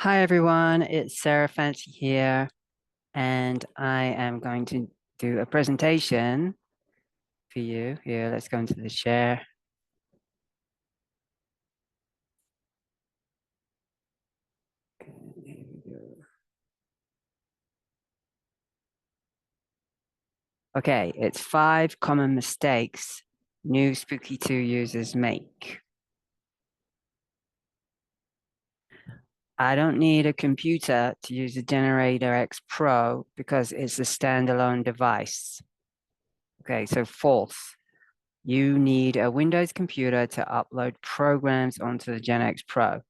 Hi everyone, it's Sarah Fancy here, and I am going to do a presentation for you. Here, let's go into the share. Okay, here we go. Okay, it's 5 common mistakes new Spooky2 users make. I don't need a computer to use the Generator X Pro because it's a standalone device. Okay, so false. You need a Windows computer to upload programs onto the Gen X Pro.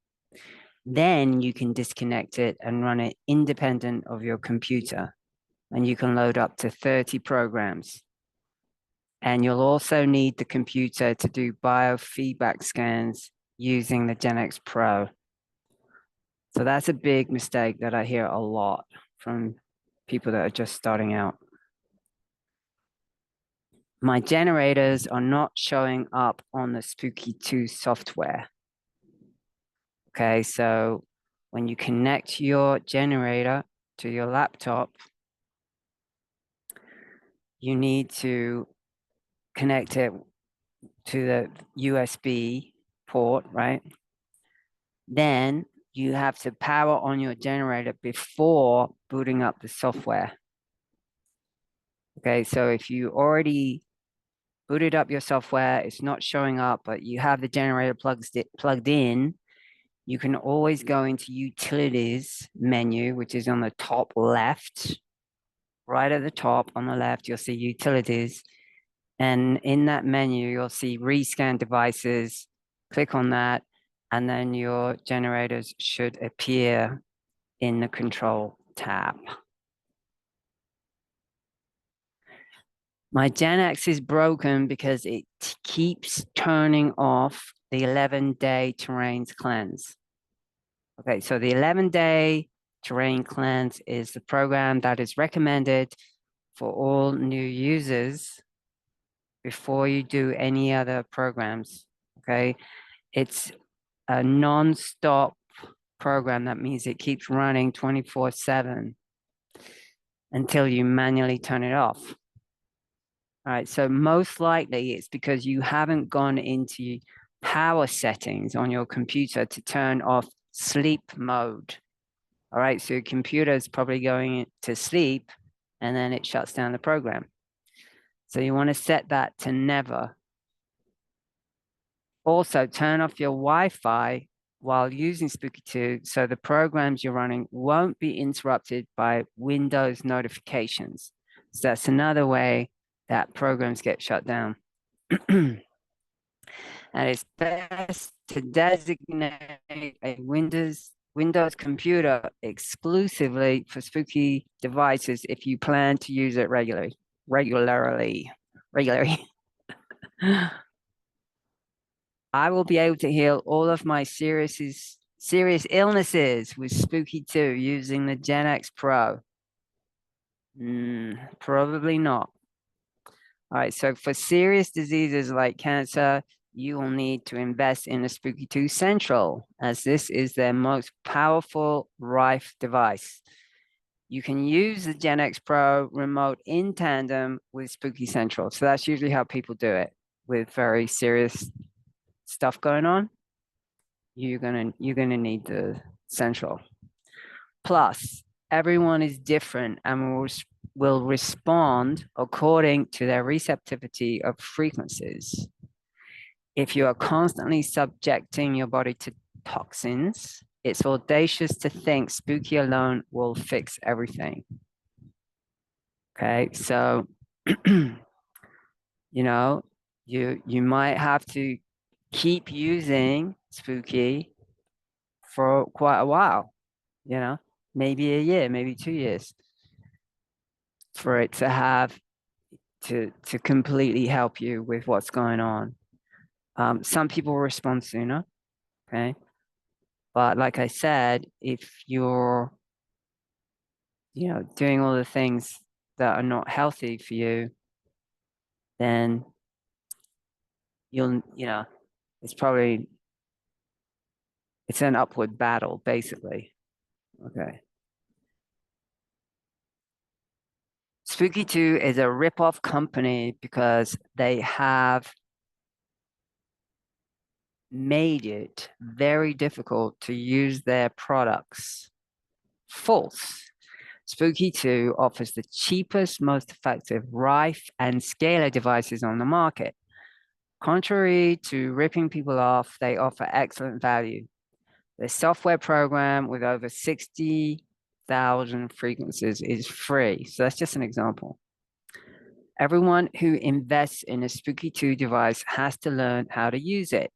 Then you can disconnect it and run it independent of your computer. And you can load up to 30 programs. And you'll also need the computer to do biofeedback scans using the Gen X Pro. So that's a big mistake that I hear a lot from people that are just starting out. My generators are not showing up on the Spooky2 software. Okay, so when you connect your generator to your laptop, you need to connect it to the USB port, right? Then you have to power on your generator before booting up the software. Okay, so if you already booted up your software, it's not showing up, but you have the generator plugged in, you can always go into Utilities menu, which is on the top left. Right at the top on the left, you'll see Utilities. And in that menu, you'll see rescan devices. Click on that, and then your generators should appear in the control tab. My Gen X is broken because it keeps turning off the 11-day terrains cleanse. Okay, so the 11-day terrain cleanse is the program that is recommended for all new users before you do any other programs. Okay, it's a non-stop program. That means it keeps running 24/7 until you manually turn it off. All right, so most likely it's because you haven't gone into power settings on your computer to turn off sleep mode. All right, so your computer is probably going to sleep and then it shuts down the program. So you want to set that to never. Also, turn off your Wi-Fi while using Spooky2 so the programs you're running won't be interrupted by Windows notifications. So that's another way that programs get shut down. And it's best to designate a Windows computer exclusively for Spooky devices if you plan to use it regularly. I will be able to heal all of my serious illnesses with Spooky2 using the Gen X Pro. Probably not. All right, so for serious diseases like cancer, you will need to invest in the Spooky2 Central, as this is their most powerful Rife device. You can use the Gen X Pro remote in tandem with Spooky Central. So that's usually how people do it with very serious stuff going on. You're gonna need the Central. Plus, everyone is different and will respond according to their receptivity of frequencies. If you are constantly subjecting your body to toxins, it's audacious to think Spooky alone will fix everything. Okay, so you know, you might have to keep using Spooky for quite a while, maybe a year, maybe 2 years for it to have to completely help you with what's going on. Some people respond sooner, okay? But like I said, if you're, doing all the things that are not healthy for you, then it's probably, it's an upward battle, basically. Okay. Spooky2 is a rip-off company because they have made it very difficult to use their products. False. Spooky2 offers the cheapest, most effective Rife and scalar devices on the market. Contrary to ripping people off, they offer excellent value. The software program with over 60,000 frequencies is free. So that's just an example. Everyone who invests in a Spooky2 device has to learn how to use it.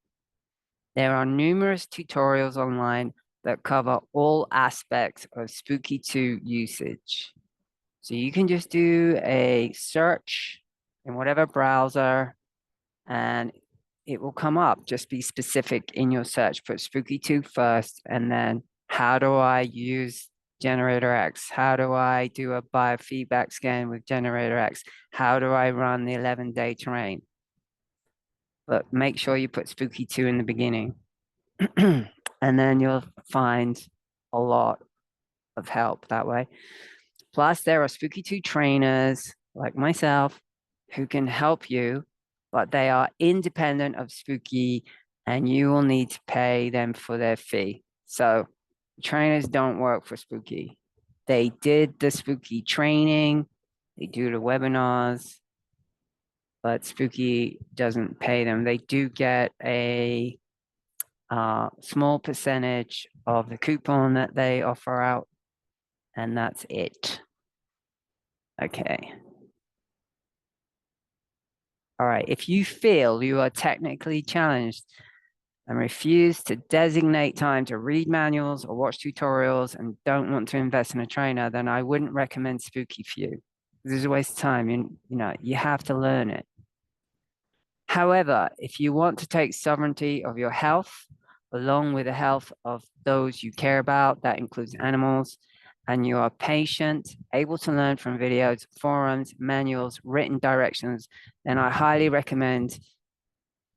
There are numerous tutorials online that cover all aspects of Spooky2 usage. So you can just do a search in whatever browser and it will come up. Just be specific in your search. Put Spooky2 first, and then how do I use Generator X? How do I do a biofeedback scan with Generator X? How do I run the 11-day terrain? But make sure you put Spooky2 in the beginning. And then you'll find a lot of help that way. Plus, there are Spooky2 trainers like myself who can help you, but they are independent of Spooky and you will need to pay them for their fee. So trainers don't work for Spooky. They did the Spooky training, they do the webinars, but Spooky doesn't pay them. They do get a small percentage of the coupon that they offer out, and that's it. Okay. All right. If you feel you are technically challenged and refuse to designate time to read manuals or watch tutorials and don't want to invest in a trainer, then I wouldn't recommend Spooky for you. This is a waste of time. You have to learn it. However, if you want to take sovereignty of your health, along with the health of those you care about, that includes animals, and you are patient, able to learn from videos, forums, manuals, written directions, then I highly recommend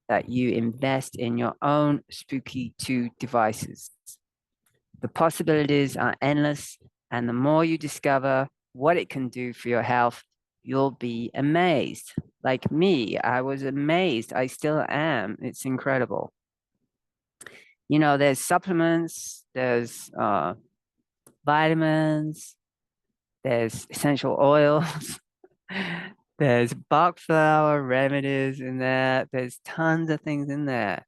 that you invest in your own Spooky2 devices. The possibilities are endless, and the more you discover what it can do for your health, you'll be amazed. Like me, I was amazed. I still am. It's incredible. There's supplements, there's vitamins, there's essential oils, there's Bach flower remedies in there. There's tons of things in there.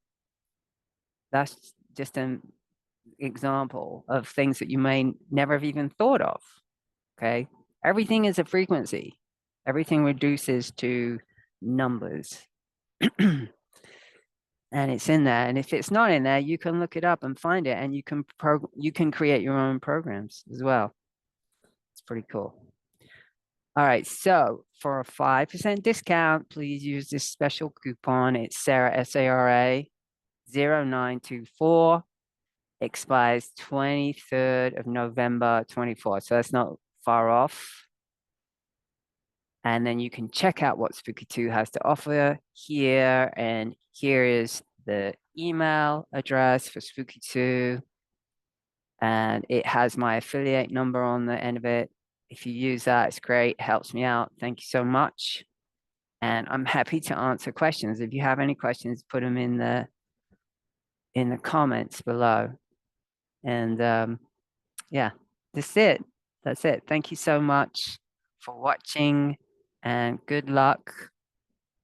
That's just an example of things that you may never have even thought of. Okay. Everything is a frequency. Everything reduces to numbers. And it's in there. And if it's not in there, you can look it up and find it, and you can create your own programs as well. It's pretty cool. All right, so for a 5% discount, please use this special coupon. It's Sara, SARA 0924, expires 23rd of November 24. So that's not far off. And then you can check out what Spooky2 has to offer here. And here is the email address for Spooky2. And it has my affiliate number on the end of it. If you use that, it's great. It helps me out. Thank you so much. And I'm happy to answer questions. If you have any questions, put them in the comments below. And yeah, that's it. That's it. Thank you so much for watching, and good luck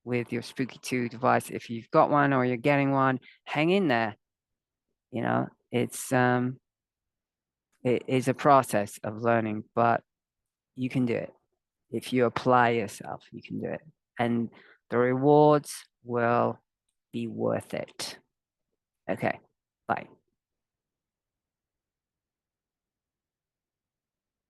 with your Spooky2 device. If you've got one or you're getting one, hang in there. It is a process of learning, but you can do it. If you apply yourself, you can do it. And the rewards will be worth it. Okay, bye.